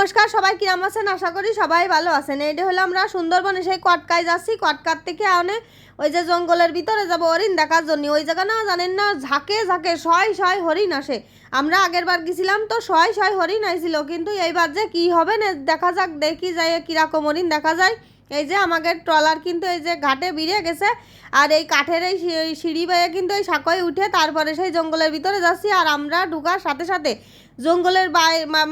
নমস্কার সবাই, কিরম আছেন? আশা করি সবাই ভালো আছেন। এইটা হলো আমরা সুন্দরবনে সেই কটকায় যাচ্ছি। কটকার থেকে আনে ওই যে জঙ্গলের ভিতরে যাব হরিণ দেখার জন্য। ওই জায়গা না জানেন না, ঝাঁকে ঝাঁকে শয় শয় হরিণ আসে। আমরা আগের বার গেছিলাম তো শয় শয় হরিণ আইছিল, কিন্তু এইবার যে কি হবে না দেখা যাক, দেখি যাই কিরকম হরিণ দেখা যায়। এই যে আমাদের ট্রলার কিন্তু এই যে ঘাটে বেরিয়ে গেছে, আর এই কাঠের এই সিঁড়ি বেয়ে কিন্তু এই সাঁকোয় উঠে তারপরে সেই জঙ্গলের ভিতরে যাচ্ছি। আর আমরা ঢুকার সাথে সাথে জঙ্গলের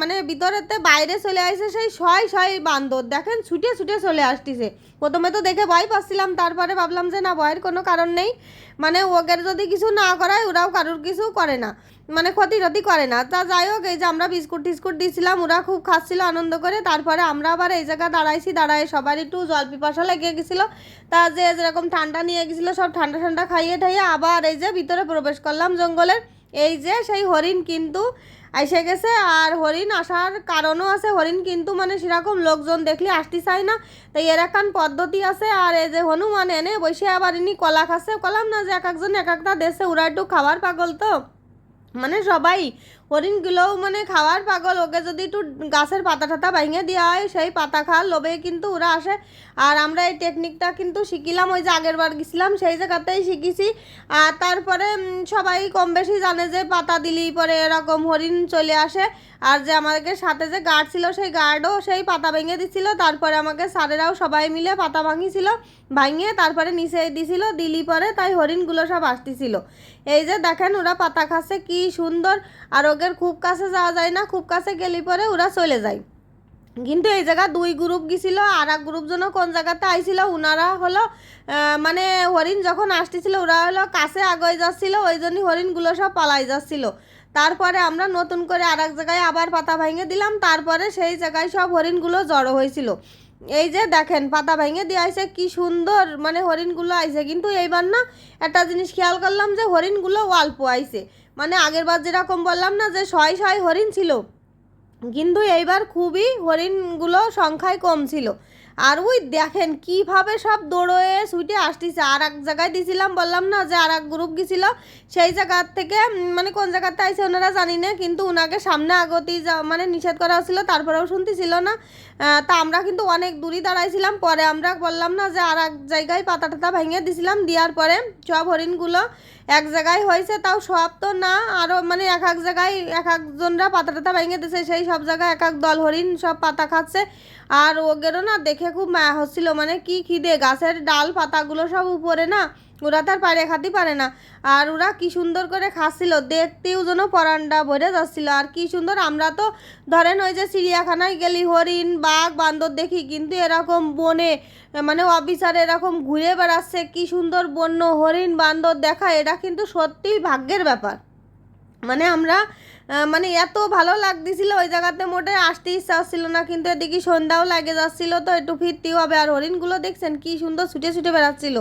মানে ভিতরেতে বাইরে চলে আসছে সেই শয় শয় বান্দর, দেখেন ছুটে ছুটে চলে আসতেছে। প্রথমে তো দেখে ভয় পাচ্ছিলাম, তারপরে ভাবলাম যে না, ভয়ের কোনো কারণ নেই। মানে ওদের যদি কিছু না করায় ওরাও কারোর কিছু করে না, মানে ক্ষতি টতি করে না। তা যাই হোক, এই যে আমরা বিস্কুট টিস্কুট দিয়েছিলাম, ওরা খুব খাচ্ছিল আনন্দ করে। তারপরে আমরা আবার এই জায়গা দাঁড়াইছি, দাঁড়ায় সবার একটু জল পিপাসা লেগে গেছিলো। তা যে যেরকম ঠান্ডা নিয়ে গেছিলো সব ঠান্ডা ঠান্ডা খাইয়ে ঠাইয়ে আবার এই যে ভিতরে প্রবেশ করলাম জঙ্গলের। এই যে সেই হরিণ কিন্তু এসে গেছে। আর হরিণ আসার কারণও আছে, হরিণ কিন্তু মানে সেরকম লোকজন দেখলে আসতে চায় না, তাই এর একখান পদ্ধতি আছে। আর এই যে হনুমান এনে বসে আবার ইনি কলা খাচ্ছে। কলাম না যে এক একজন এক একটা দেশে, ওরা একটু খাবার পাগল তো, মানে সবাই হরিণগুলোও মানে খাওয়ার পাগল। ওকে যদি একটু গাছের পাতা টাতা ভেঙে দেওয়া হয়, সেই পাতা খাওয়ার লোভে কিন্তু ওরা আসে। আর আমরা এই টেকনিকটা কিন্তু শিখিলাম ওই যে আগের বার গেছিলাম সেই জায়গাতেই শিখেছি। আর তারপরে সবাই কম বেশি জানে যে পাতা দিলেই পরে এরকম হরিণ চলে আসে। আর যে আমাদের সাথে যে গার্ড ছিল সেই গার্ডও সেই পাতা ভেঙে দিছিল। তারপরে আমাকে স্যারেরাও সবাই মিলে পাতা ভাঙিছিল, ভাঙিয়ে তারপরে নিচে দিছিল, দিলি পরে তাই হরিণগুলো সব আসতেছিল। এই যে দেখেন ওরা পাতা খাচ্ছে কি সুন্দর। আর ওদের খুব কাছে যাওয়া যায় না, খুব কাছে গেলে পরে ওরা চলে যায়। কিন্তু এই জায়গা দুই গ্রুপ গেছিল, আর এক গ্রুপ যেন কোন জায়গাতে আইছিল, ওনারা হলো মানে হরিণ যখন আসতেছিল ওরা হলো কাছে আগে যাচ্ছিল, ওই জন্যই হরিণগুলো সব পালাই যাচ্ছিল। তারপরে আমরা নতুন করে আর এক জায়গায় আবার পাতা ভেঙে দিলাম, তারপরে সেই জায়গায় সব হরিণগুলো জড়ো হয়েছিল। এই যে দেখেন পাতা ভেঙে দিয়ে আইছে কি সুন্দর, মানে হরিণগুলো আইছে। কিন্তু এইবার না একটা জিনিস খেয়াল করলাম যে হরিণগুলো অল্প আইছে। মানে আগের বার যেরকম বললাম না যে শয় শয় হরিণ ছিল, কিন্তু এইবার খুবই হরিণগুলো সংখ্যায় কম ছিল। আর ওই দেখেন কিভাবে সব দৌড়ে ছুটে আসতেছে। আর এক জায়গায় দিয়েছিলাম বললাম না যে আর এক গ্রুপ গেছিলো, সেই জায়গার থেকে মানে কোন জায়গাতে আইছে ওনারা জানি না, কিন্তু ওনাকে সামনে আগতেই মানে নিষেধ করা হচ্ছিল, তারপরেও শুনতেছিল না। তা আমরা কিন্তু অনেক দূরই দাঁড়াইছিলাম। পরে আমরা বললাম না যে আর এক জায়গায় পাতা টাতা ভেঙে দিছিলাম, দেওয়ার পরে সব হরিণগুলো এক জায়গায় হয়েছে। তাও সব তো না, আরও মানে এক এক জায়গায় এক একজনরা পাতা টাতা ভেঙে দিছে, সেই সব জায়গায় এক এক দল হরিণ সব পাতা খাচ্ছে। আর ওদেরও না দেখে খুব মায়া হচ্ছিল, মানে কি খিদে, গাছের ডাল পাতাগুলো সব উপরে না, ওরা তার পায়ে খাতে পারে না। আর ওরা কি সুন্দর করে খাচ্ছিল, দেখতেও যেন পরান্ডা ভরে যাচ্ছিল। আর কি সুন্দর, আমরা তো ধরেন ওই যে চিড়িয়াখানায় গেলি হরিণ বাঘ বান্দর দেখি, কিন্তু এরকম বনে মানে অফিসার এরকম ঘুরে বেড়াচ্ছে, কি সুন্দর বন্য হরিণ বান্দর দেখা, এটা কিন্তু সত্যিই ভাগ্যের ব্যাপার। মানে আমরা মানে এত ভালো লাগতেছিল ওই জায়গাতে, মোটে আসতে ইচ্ছা হচ্ছিল না। কিন্তু এদিকে সন্ধ্যাও লাগে যাচ্ছিল, তো একটু ফিরতেও হবে। আর হরিণগুলো দেখছেন কি সুন্দর ছুটে ছুটে বেড়াচ্ছিল।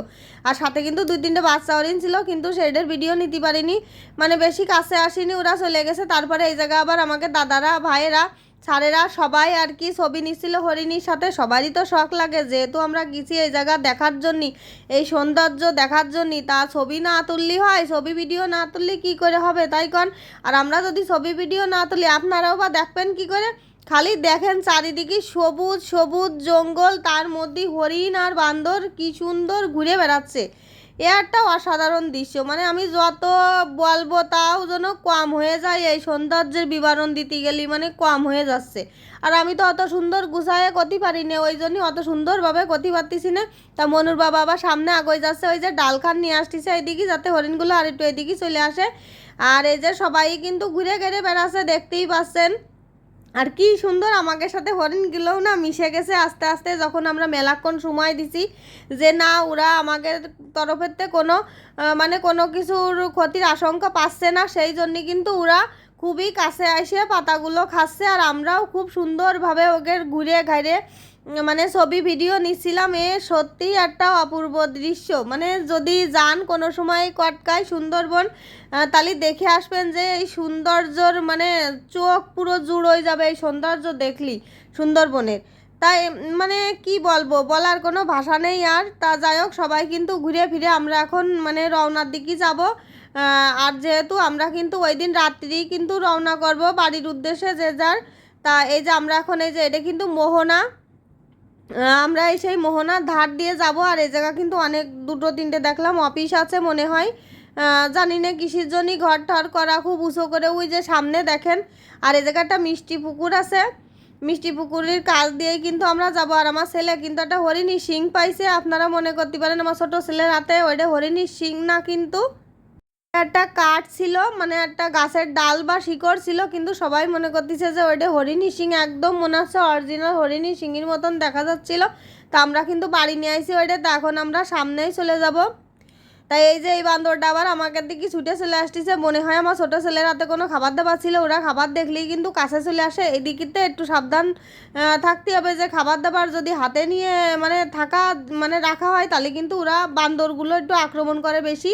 আর সাথে কিন্তু দুই তিনটে বাচ্চা হরিণ ছিল, কিন্তু সেইটার ভিডিও নিতে পারিনি, মানে বেশি কাছে আসেনি, ওরা চলে গেছে। তারপরে এই জায়গা আবার আমাকে দাদারা ভাইয়েরা স্যারেরা সবাই আর কি ছবি নিচ্ছিল হরিণীর সাথে। সবারই তো শখ লাগে, যেহেতু আমরা গেছি এই জায়গা দেখার জন্যই, এই সৌন্দর্য দেখার জন্যই। তা ছবি না তুললি হয়, ছবি ভিডিও না তুললে কী করে হবে, তাই কন? আর আমরা যদি ছবি ভিডিও না তুলি আপনারাও বা দেখবেন কি করে? খালি দেখেন চারিদিকে সবুজ সবুজ জঙ্গল, তার মধ্যে হরিণ আর বান্দর কি সুন্দর ঘুরে বেড়াচ্ছে। এ একটা অসাধারণ দৃশ্য, মানে আমি যত বলবো তাও যেন কম হয়ে যায়। এই সৌন্দর্যের বিবরণ দিতে গেলে মানে কম হয়ে যাচ্ছে। আর আমি তো অত সুন্দর গুছায়ে করতে পারি না, ওই জন্যই অত সুন্দরভাবে করতে পারতেছি না। তা মনুর বাবা আবার সামনে আগে যাচ্ছে, ওই যে ডালখান নিয়ে আসতেছে এইদিকে, যাতে হরিণগুলো আর একটু এদিকে চলে আসে। আর এই যে সবাই কিন্তু ঘুরে ঘুরে বেড়াচ্ছে, দেখতেই পাচ্ছেন। আর কি সুন্দর আমাদের সাথে হরিণগুলোও না মিশে গেছে আস্তে আস্তে, যখন আমরা মেলাক্ষণ সময় দিছি যে না ওরা আমাদের তরফের থেকে কোনো মানে কোনো কিছুর ক্ষতির আশঙ্কা পাচ্ছে না, সেই জন্যে কিন্তু ওরা খুবই কাছে এসে পাতাগুলো খাচ্ছে। আর আমরাও খুব সুন্দরভাবে ওদের ঘুরে ঘাড়ে মানে ছবি ভিডিও নিচ্ছিলাম। এ সত্যিই একটা অপূর্ব দৃশ্য। মানে যদি যান কোনো সময় কটকায় সুন্দরবন, তাহলে দেখে আসবেন যে এই সৌন্দর্যর মানে চোখ পুরো জুড় হয়ে যাবে এই সৌন্দর্য দেখলি সুন্দরবনের। তাই মানে কি বলবো, বলার কোনো ভাষা নেই। আর তা যাই হোক, সবাই কিন্তু ঘুরে ফিরে আমরা এখন মানে রওনার দিকে যাব। আর যেহেতু আমরা কিন্তু ওই দিন রাত্রিই কিন্তু রওনা করব বাড়ির উদ্দেশ্যে যে যার, তা এই যে আমরা এখন এই যে এটা কিন্তু মোহনা, আমরা এই সেই মোহনার ধার দিয়ে যাব। আর এই জায়গা কিন্তু অনেক 2-3টে দেখলাম অফিস আছে মনে হয়, জানি না কিসের জন্যই ঘর ঠর করা খুব উঁচু করে, ওই যে সামনে দেখেন। আর এই জায়গাটা মিষ্টি পুকুর আছে, মিষ্টি পুকুরের কাছ দিয়েই কিন্তু আমরা যাব। আর আমার ছেলে কিন্তু একটা হরিণী শিং পাইছে, আপনারা মনে করতে পারেন আমার ছোটো ছেলের হাতে ওইটা হরিণী শিং না, কিন্তু একটা কাঠ ছিল, মানে একটা গাছের ডাল বা শিকড় ছিল, কিন্তু সবাই মনে করতেছে যে ওইটা হরিণী শিং, একদম মনে হচ্ছে অরিজিনাল হরিণী শিংয়ের মতন দেখা যাচ্ছিল। তা আমরা কিন্তু বাড়ি নিয়ে আইছি ওইটা, তা এখন আমরা সামনেই চলে যাব। তাই এই যে এই বান্দরটা আবার আমাকে দিকে ছুটে চলে আসতেছে, মনে হয় আমার ছোটো ছেলের হাতে কোনো খাবার দাবার ছিল, ওরা খাবার দেখলেই কিন্তু কাছে চলে আসে। এদিকে একটু সাবধান থাকতে হবে, যে খাবার দাবার যদি হাতে নিয়ে মানে মানে রাখা হয় তাহলে কিন্তু ওরা বান্দরগুলো একটু আক্রমণ করে বেশি।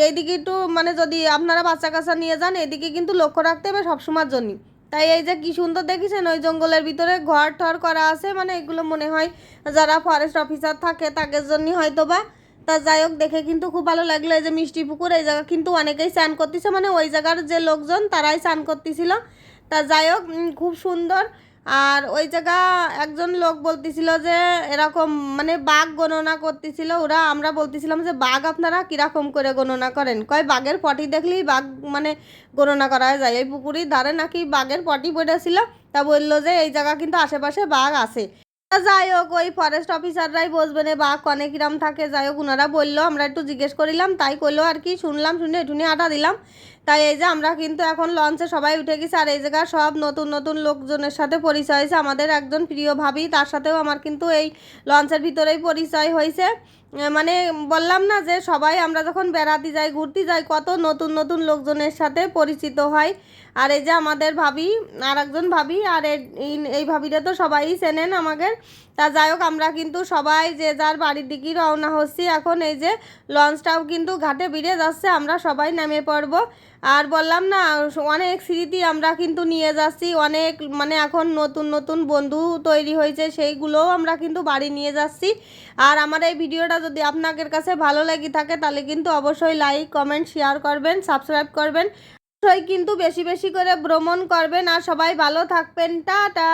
এইদিকে একটু মানে যদি আপনারা বাচ্চা কাচ্চা নিয়ে যান এদিকে কিন্তু লক্ষ্য রাখতে হবে সবসময়ের জন্যই। তাই এই যে কি সুন্দর দেখেছেন ওই জঙ্গলের ভিতরে ঘর ঠর করা আছে, মানে এগুলো মনে হয় যারা ফরেস্ট অফিসার থাকে তাদের জন্যই হয়তো বা। তা যাই হোক, দেখে কিন্তু খুব ভালো লাগলো। এই যে মিষ্টি পুকুর, এই জায়গা কিন্তু অনেকেই স্নান করতেছে, মানে ওই জায়গার যে লোকজন তারাই স্নান করতেছিল। তা যাই হোক, খুব সুন্দর। আর ওই জায়গা একজন লোক বলতেছিল যে এরকম মানে বাঘ গণনা করতেছিল ওরা, আমরা বলতেছিলাম যে বাঘ আপনারা কীরকম করে গণনা করেন, কয় বাঘের পটি দেখলেই বাঘ মানে গণনা করা যায়, এই পুকুরের ধারে নাকি বাঘের পটি পড়েছিল। তা বললো যে এই জায়গা কিন্তু আশেপাশে বাঘ আছে। যাই হোক, ওই ফরেস্ট অফিসাররাই বসবে না বাঘ অনেক কিরাম থাকে। যাই হোক, ওনারা বললো, আমরা একটু জিজ্ঞেস করিলাম, তাই করলো আর কি, শুনলাম, শুনে এটুনি আটা দিলাম। তাই এই যে আমরা কিন্তু এখন লঞ্চে সবাই উঠে গেছি। আর এই জায়গায় সব নতুন নতুন লোকজনের সাথে পরিচয় হয়েছে। আমাদের একজন প্রিয় ভাবি, তার সাথেও আমার কিন্তু এই লঞ্চের ভিতরেই পরিচয় হয়েছে। মানে বললাম না যে সবাই আমরা যখন বেড়াতে যাই ঘুরতে যাই কত নতুন নতুন লোকজনের সাথে পরিচিত হয়। আর এই যে আমাদের ভাবি, আর একজন ভাবি, আর এই ভাবিটা তো সবাই চেনেন আমাদের। তা যাই হোক, আমরা কিন্তু সবাই যে যার বাড়ির দিকেই রওনা হচ্ছি। এখন এই যে লঞ্চটাও কিন্তু ঘাটে বেরিয়ে যাচ্ছে, আমরা সবাই নেমে পড়ব। আর বললাম না অনেক স্মৃতি আমরা কিন্তু নিয়ে যাচ্ছি, অনেক মানে এখন নতুন নতুন বন্ধু তৈরি হয়েছে, সেইগুলোও আমরা কিন্তু বাড়ি নিয়ে যাচ্ছি। আর আমার এই ভিডিওটা যদি আপনাদের কাছে ভালো লেগে থাকে তাহলে কিন্তু অবশ্যই লাইক কমেন্ট শেয়ার করবেন, সাবস্ক্রাইব করবেন, অবশ্যই কিন্তু বেশি বেশি করে ভ্রমণ করবেন। আর সবাই ভালো থাকবেন, টাটা।